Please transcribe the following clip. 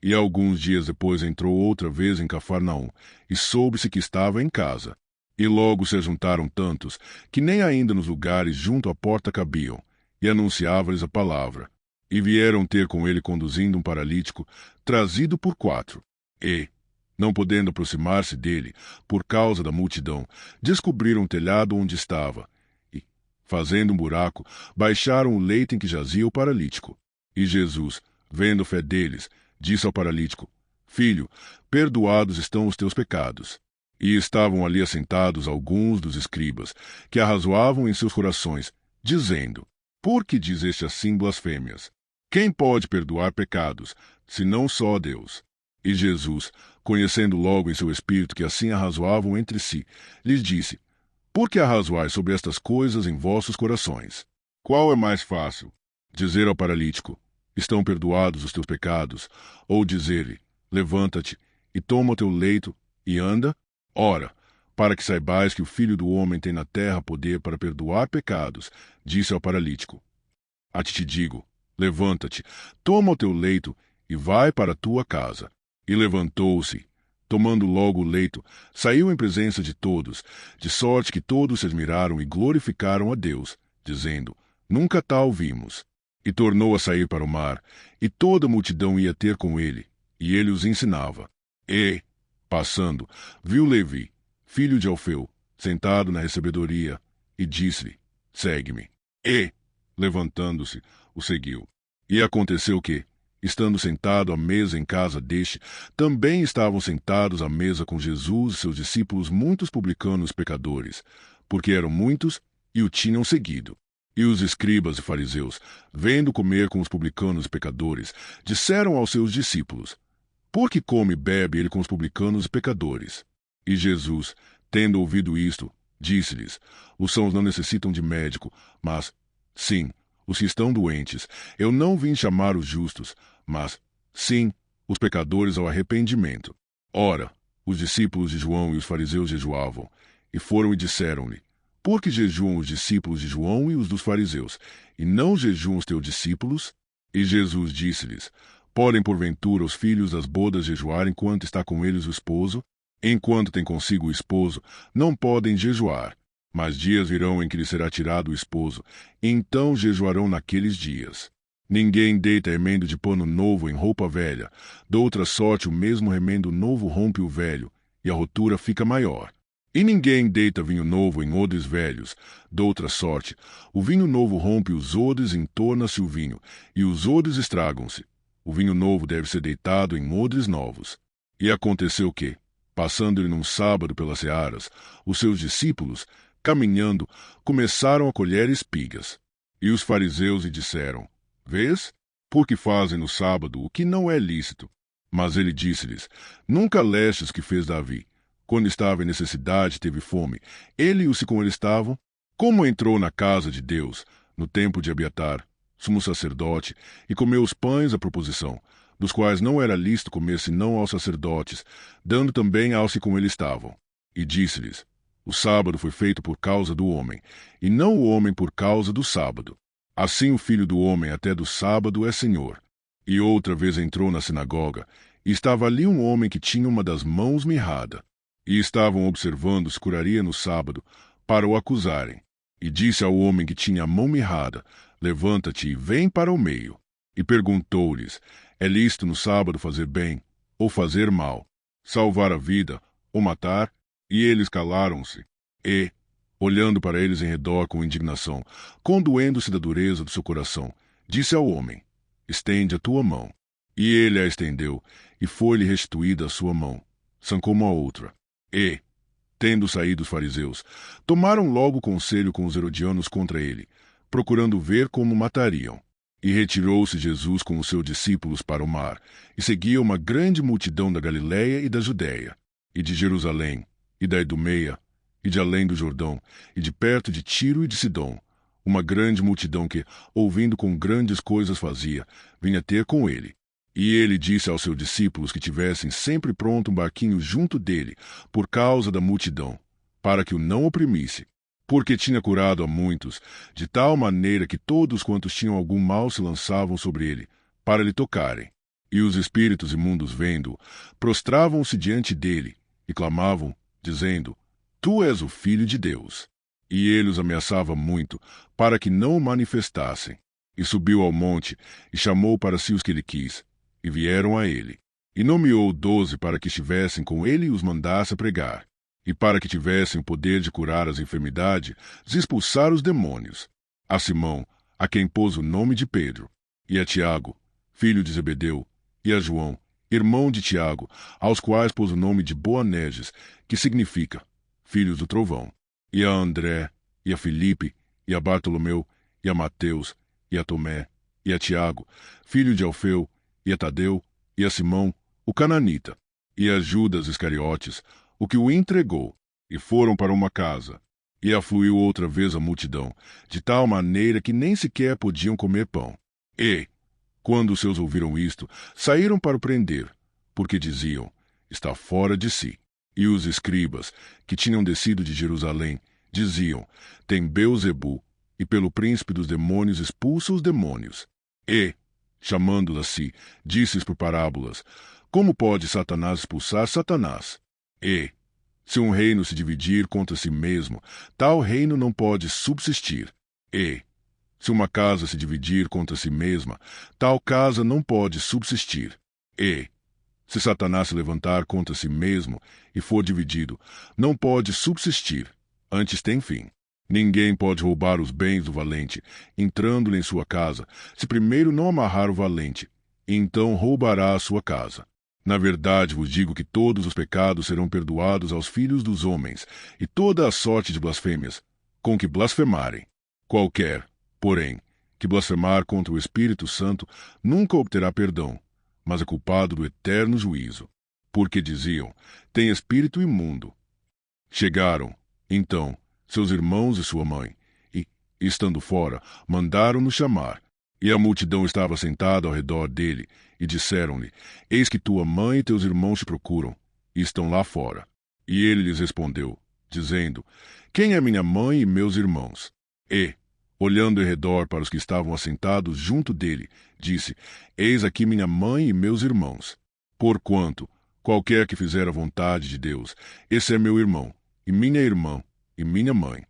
E alguns dias depois entrou outra vez em Cafarnaum, e soube-se que estava em casa. E logo se ajuntaram tantos, que nem ainda nos lugares junto à porta cabiam, e anunciava-lhes a palavra. E vieram ter com ele conduzindo um paralítico, trazido por 4. E, não podendo aproximar-se dele, por causa da multidão, descobriram o telhado onde estava, e, fazendo um buraco, baixaram o leito em que jazia o paralítico. E Jesus, vendo a fé deles, disse ao paralítico: Filho, perdoados estão os teus pecados. E estavam ali assentados alguns dos escribas, que arrazoavam em seus corações, dizendo: Por que diz este assim blasfêmias? Quem pode perdoar pecados, senão só Deus? E Jesus, conhecendo logo em seu espírito que assim arrazoavam entre si, lhes disse: Por que arrazoais sobre estas coisas em vossos corações? Qual é mais fácil? Dizer ao paralítico: Estão perdoados os teus pecados, ou dizer-lhe: Levanta-te e toma o teu leito e anda? Ora, para que saibais que o Filho do Homem tem na terra poder para perdoar pecados, disse ao paralítico: A ti te digo, levanta-te, toma o teu leito e vai para a tua casa. E levantou-se, tomando logo o leito, saiu em presença de todos, de sorte que todos se admiraram e glorificaram a Deus, dizendo: Nunca tal vimos. E tornou a sair para o mar, e toda a multidão ia ter com ele, e ele os ensinava. E, passando, viu Levi, filho de Alfeu, sentado na recebedoria, e disse-lhe: Segue-me. E, levantando-se, o seguiu. E aconteceu que, estando sentado à mesa em casa deste, também estavam sentados à mesa com Jesus e seus discípulos muitos publicanos pecadores, porque eram muitos e o tinham seguido. E os escribas e fariseus, vendo comer com os publicanos e pecadores, disseram aos seus discípulos: Por que come e bebe ele com os publicanos e pecadores? E Jesus, tendo ouvido isto, disse-lhes: Os sãos não necessitam de médico, mas, sim, os que estão doentes. Eu não vim chamar os justos, mas, sim, os pecadores ao arrependimento. Ora, os discípulos de João e os fariseus jejuavam, e foram e disseram-lhe: Por que jejuam os discípulos de João e os dos fariseus, e não jejuam os teus discípulos? E Jesus disse-lhes: Podem porventura os filhos das bodas jejuar enquanto está com eles o esposo? Enquanto tem consigo o esposo, não podem jejuar. Mas dias virão em que lhe será tirado o esposo, e então jejuarão naqueles dias. Ninguém deita remendo de pano novo em roupa velha, doutra sorte o mesmo remendo novo rompe o velho, e a rotura fica maior. E ninguém deita vinho novo em odres velhos, doutra sorte, o vinho novo rompe os odres e entorna-se o vinho, e os odres estragam-se. O vinho novo deve ser deitado em odres novos. E aconteceu que, passando ele num sábado pelas searas, os seus discípulos, caminhando, começaram a colher espigas. E os fariseus lhe disseram: Vês? Porque fazem no sábado o que não é lícito. Mas ele disse-lhes: Nunca lestes o que fez Davi. Quando estava em necessidade, teve fome. Ele e os que com ele estavam, como entrou na casa de Deus, no tempo de Abiatar, sumo sacerdote, e comeu os pães à proposição, dos quais não era lícito comer senão aos sacerdotes, dando também aos que com ele estavam. E disse-lhes: O sábado foi feito por causa do homem, e não o homem por causa do sábado. Assim o Filho do Homem até do sábado é Senhor. E outra vez entrou na sinagoga, e estava ali um homem que tinha uma das mãos mirrada. E estavam observando se curaria no sábado, para o acusarem. E disse ao homem que tinha a mão mirrada: Levanta-te e vem para o meio. E perguntou-lhes: É lícito no sábado fazer bem, ou fazer mal, salvar a vida, ou matar? E eles calaram-se. E, olhando para eles em redor com indignação, condoendo-se da dureza do seu coração, disse ao homem: Estende a tua mão. E ele a estendeu, e foi-lhe restituída a sua mão, sã como a outra. E, tendo saído os fariseus, tomaram logo conselho com os herodianos contra ele, procurando ver como matariam. E retirou-se Jesus com os seus discípulos para o mar, e seguia uma grande multidão da Galiléia e da Judéia, e de Jerusalém, e da Idumeia, e de além do Jordão, e de perto de Tiro e de Sidom, uma grande multidão que, ouvindo com grandes coisas fazia, vinha ter com ele. E ele disse aos seus discípulos que tivessem sempre pronto um barquinho junto dele, por causa da multidão, para que o não oprimisse, porque tinha curado a muitos, de tal maneira que todos quantos tinham algum mal se lançavam sobre ele, para lhe tocarem. E os espíritos imundos, vendo-o, prostravam-se diante dele e clamavam, dizendo: Tu és o Filho de Deus. E ele os ameaçava muito, para que não o manifestassem. E subiu ao monte, e chamou para si os que ele quis, e vieram a ele. E nomeou 12 para que estivessem com ele e os mandasse a pregar, e para que tivessem o poder de curar as enfermidades, de expulsar os demônios. A Simão, a quem pôs o nome de Pedro, e a Tiago, filho de Zebedeu, e a João, irmão de Tiago, aos quais pôs o nome de Boanerges, que significa filhos do trovão, e a André, e a Filipe, e a Bartolomeu, e a Mateus, e a Tomé, e a Tiago, filho de Alfeu, e a Tadeu, e a Simão, o cananita, e a Judas Iscariotes, o que o entregou, e foram para uma casa. E afluiu outra vez a multidão, de tal maneira que nem sequer podiam comer pão. E, quando os seus ouviram isto, saíram para o prender, porque diziam: está fora de si. E os escribas, que tinham descido de Jerusalém, diziam: tem Beelzebu, e pelo príncipe dos demônios expulsa os demônios. E, chamando-os a si, disse-lhes por parábolas: como pode Satanás expulsar Satanás? E, se um reino se dividir contra si mesmo, tal reino não pode subsistir. E, se uma casa se dividir contra si mesma, tal casa não pode subsistir. E, se Satanás se levantar contra si mesmo e for dividido, não pode subsistir, antes tem fim. Ninguém pode roubar os bens do valente, entrando-lhe em sua casa, se primeiro não amarrar o valente, e então roubará a sua casa. Na verdade vos digo que todos os pecados serão perdoados aos filhos dos homens, e toda a sorte de blasfêmias, com que blasfemarem. Qualquer, porém, que blasfemar contra o Espírito Santo nunca obterá perdão, mas é culpado do eterno juízo. Porque diziam: tem espírito imundo. Chegaram, então, seus irmãos e sua mãe, e, estando fora, mandaram-no chamar. E a multidão estava sentada ao redor dele, e disseram-lhe: eis que tua mãe e teus irmãos te procuram, e estão lá fora. E ele lhes respondeu, dizendo: quem é minha mãe e meus irmãos? E, olhando em redor para os que estavam assentados junto dele, disse: eis aqui minha mãe e meus irmãos. Porquanto, qualquer que fizer a vontade de Deus, esse é meu irmão, e minha irmã, e minha mãe.